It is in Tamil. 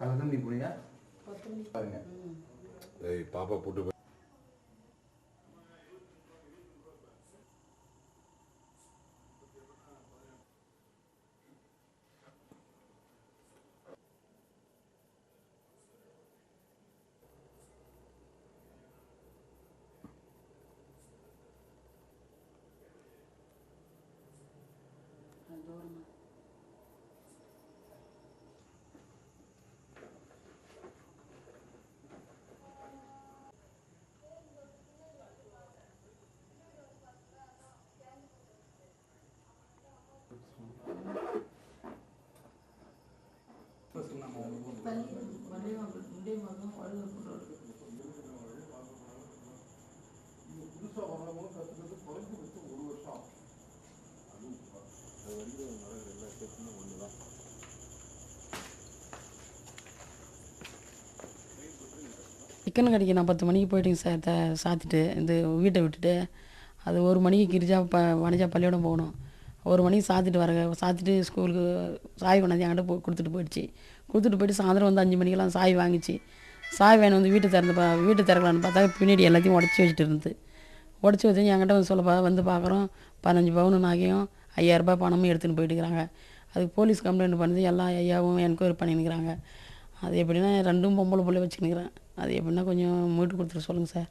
அதுக்கு நீ போனியா பாருங்க பாப்பா போட்டு சிக்கன் கடைக்கு நான் 10 மணிக்கு போயிட்டேங்க சார். சாத்திட்டு இந்த வீட்டை விட்டுட்டு அது 1 மணிக்கு கிரிஜா வனஜா பள்ளியோடம் போகணும். 1 மணிக்கு சாத்திட்டு ஸ்கூலுக்கு சாய் கொண்டாந்து என்கிட்ட கொடுத்துட்டு போயிடுச்சு. கொடுத்துட்டு போயிட்டு சாயந்தரம் வந்து 5 மணிக்கெல்லாம் சாய் வாங்கிச்சு. சாய் வேணும் வந்து வீட்டு திறக்கலான்னு பார்த்தா பின்னாடி எல்லாத்தையும் உடச்சி வச்சுட்டு இருந்தது. உடச்சி வச்சு என்கிட்ட வந்து வந்து பார்க்குறோம் 15 பவுன் நகையும் 5000 ரூபாய் பணமும் எடுத்துன்னு போயிட்டுருக்குறாங்க. அதுக்கு போலீஸ் கம்ப்ளைண்ட் பண்ணி எல்லா ஐயாவும் என்கொயரி பண்ணினுக்கிறாங்க. அது எப்படின்னா 2 பொம்பளை பிள்ளை வச்சுன்னுக்கிறேன். அது எப்படின்னா கொஞ்சம் மீட்டு கொடுத்துட்டு சொல்லுங்கள் சார்.